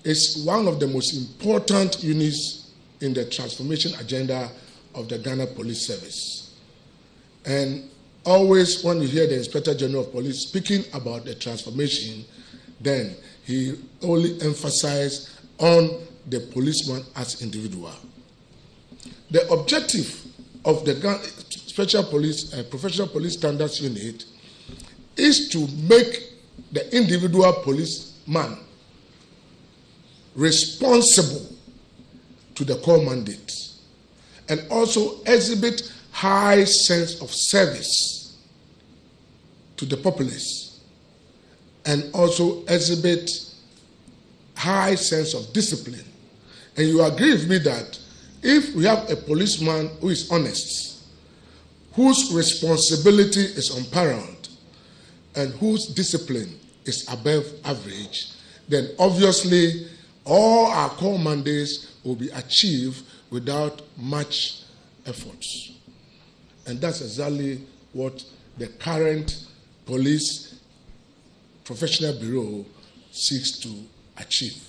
is one of the most important units in the transformation agenda of the Ghana Police Service. And always when you hear the Inspector General of Police speaking about the transformation, then he only emphasized on the policeman as individual. The objective of the Special Police, Professional Police Standards Unit is to make the individual policeman responsible to the core mandate and also exhibit high sense of service to the populace and also exhibit high sense of discipline. And you agree with me that if we have a policeman who is honest, whose responsibility is unparalleled, and whose discipline is above average, then obviously all our core mandates will be achieved without much efforts. And that's exactly what the current Police Professional Bureau seeks to achieve.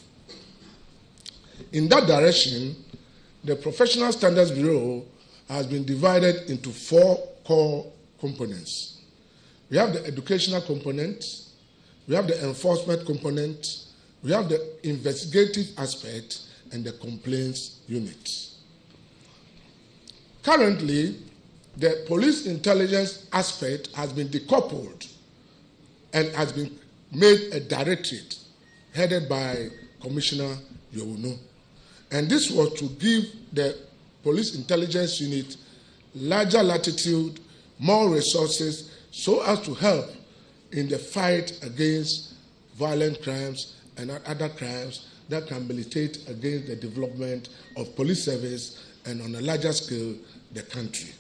In that direction, the Professional Standards Bureau has been divided into 4 core components. We have the educational component, we have the enforcement component, we have the investigative aspect, and the complaints unit. Currently, the police intelligence aspect has been decoupled and has been made a directorate headed by Commissioner Yowuno. And this was to give the police intelligence unit larger latitude, more resources, so as to help in the fight against violent crimes and other crimes that can militate against the development of police service and on a larger scale, the country.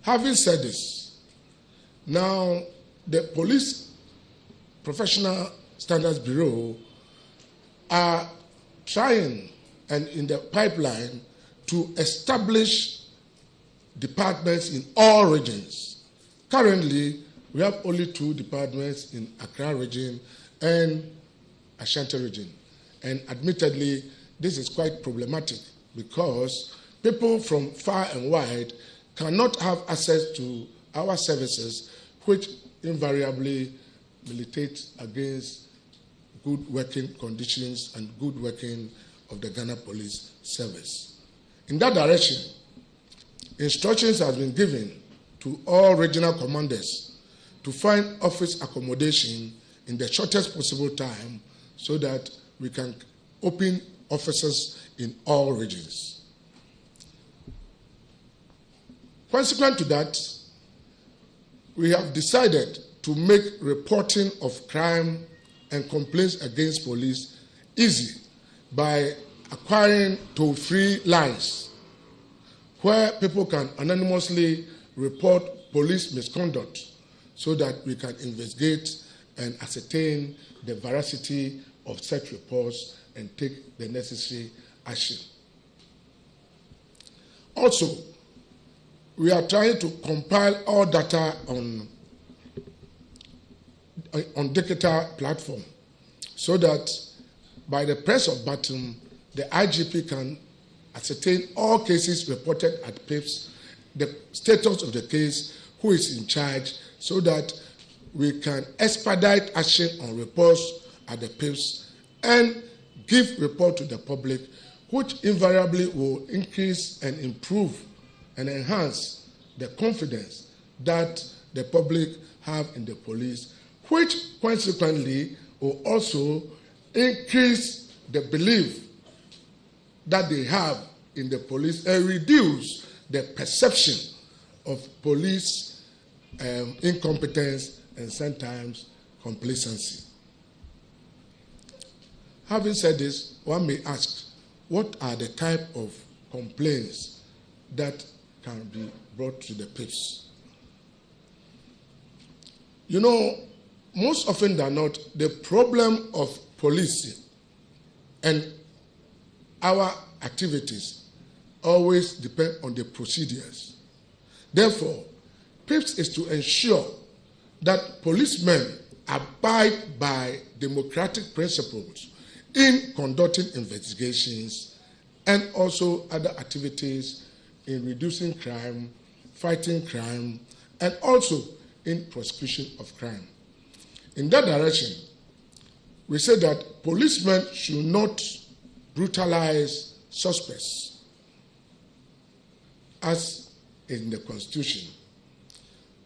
Having said this, now the Police Professional Standards Bureau are trying and in the pipeline to establish departments in all regions. Currently, we have only 2 departments in Accra region and Ashanti region. And admittedly, this is quite problematic because people from far and wide cannot have access to our services, which invariably militate against good working conditions and good working of the Ghana Police Service. In that direction, instructions have been given to all regional commanders to find office accommodation in the shortest possible time so that we can open offices in all regions. Consequent to that, we have decided to make reporting of crime and complaints against police easy by acquiring toll-free lines where people can anonymously report police misconduct so that we can investigate and ascertain the veracity of such reports and take the necessary action. Also, we are trying to compile all data on digital platform so that by the press of button, the IGP can ascertain all cases reported at PIPS, the status of the case, who is in charge, so that we can expedite action on reports at the PIPS and give report to the public, which invariably will increase and improve and enhance the confidence that the public have in the police, which consequently will also increase the belief that they have in the police and reduce the perception of police incompetence and sometimes complacency. Having said this, one may ask, what are the type of complaints that can be brought to the PIPS? You know, most often than not, the problem of policing and our activities always depend on the procedures. Therefore, PIPS is to ensure that policemen abide by democratic principles in conducting investigations and also other activities in reducing crime, fighting crime, and also in prosecution of crime. In that direction, we say that policemen should not brutalize suspects, as in the Constitution.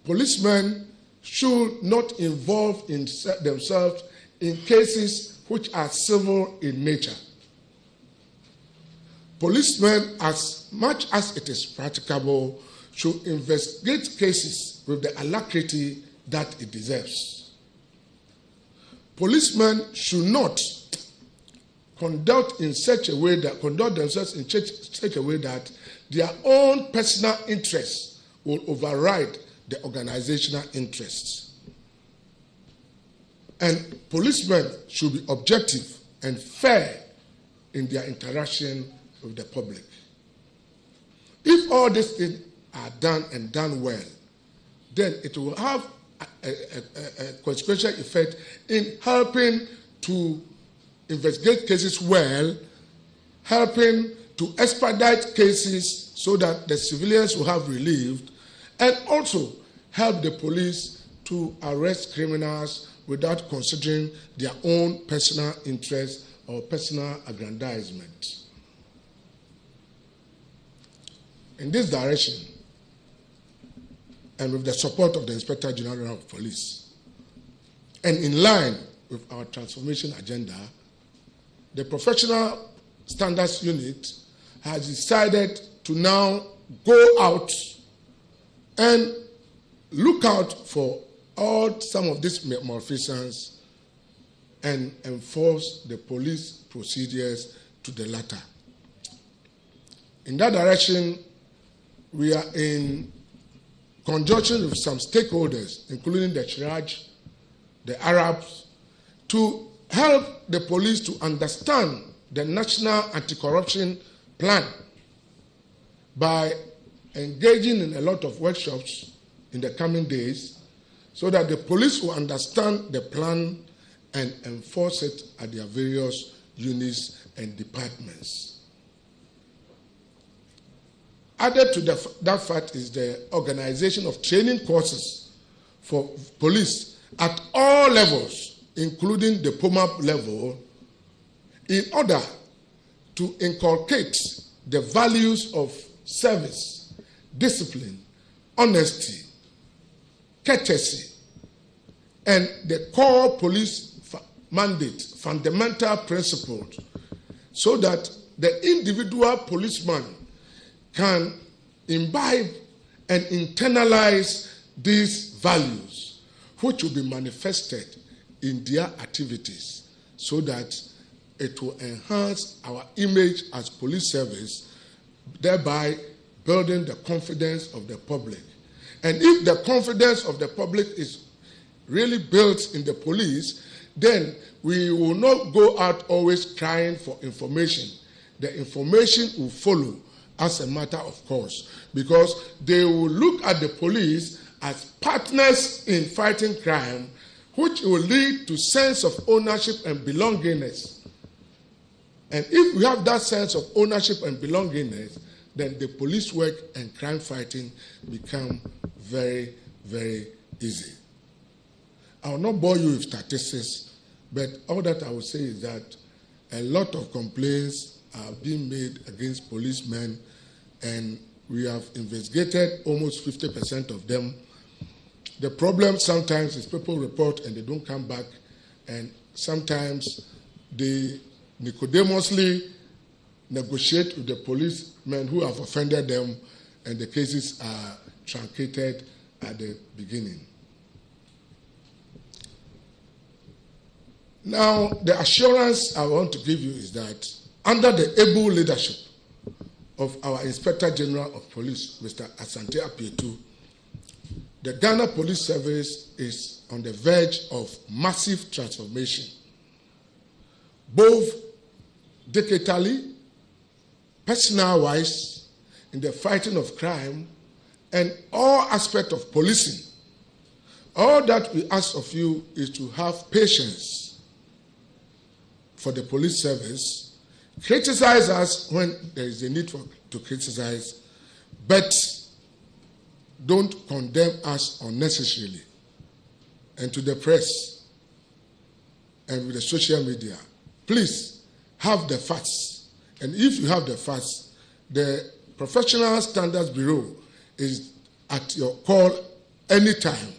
Policemen should not involve themselves in cases which are civil in nature. Policemen, as much as it is practicable, should investigate cases with the alacrity that it deserves. Policemen should not conduct themselves in such a way that their own personal interests will override the organizational interests. And policemen should be objective and fair in their interaction with the public. If all these things are done and done well, then it will have a consequential effect in helping to investigate cases well, helping to expedite cases so that the civilians will have relieved, and also help the police to arrest criminals without considering their own personal interests or personal aggrandizement. In this direction, and with the support of the Inspector General of Police, and in line with our transformation agenda, the Professional Standards Unit has decided to now go out and look out for some of these malfeasance and enforce the police procedures to the latter. In that direction, we are in conjunction with some stakeholders, including the Chiraj, the Arabs, to help the police to understand the National Anti-Corruption Plan by engaging in a lot of workshops in the coming days so that the police will understand the plan and enforce it at their various units and departments. Added to that fact is the organization of training courses for police at all levels, including the POMAP level, in order to inculcate the values of service, discipline, honesty, courtesy, and the core police mandate, fundamental principles, so that the individual policeman can imbibe and internalize these values, which will be manifested in their activities, so that it will enhance our image as police service, thereby building the confidence of the public. And if the confidence of the public is really built in the police, then we will not go out always crying for information. The information will follow as a matter of course, because they will look at the police as partners in fighting crime, which will lead to sense of ownership and belongingness. And if we have that sense of ownership and belongingness, then the police work and crime fighting become very, very easy. I will not bore you with statistics, but all that I will say is that a lot of complaints are being made against policemen, and we have investigated almost 50% of them. The problem sometimes is people report and they don't come back, and sometimes they nicodemously negotiate with the policemen who have offended them, and the cases are truncated at the beginning. Now, the assurance I want to give you is that under the able leadership of our Inspector General of Police, Mr. Asante Apietu, the Ghana Police Service is on the verge of massive transformation, both decadally, personnel-wise, in the fighting of crime, and all aspects of policing. All that we ask of you is to have patience for the police service. Criticize us when there is a need to criticize, but don't condemn us unnecessarily. And to the press and with the social media, please have the facts. And if you have the facts, the Professional Standards Bureau is at your call anytime.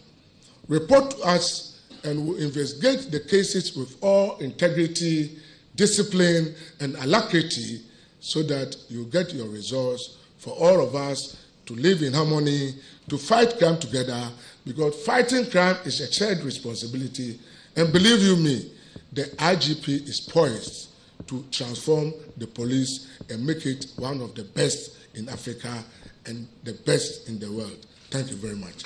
Report to us and we'll investigate the cases with all integrity, discipline, and alacrity so that you get your results for all of us to live in harmony, to fight crime together, because fighting crime is a shared responsibility. And believe you me, the IGP is poised to transform the police and make it one of the best in Africa and the best in the world. Thank you very much.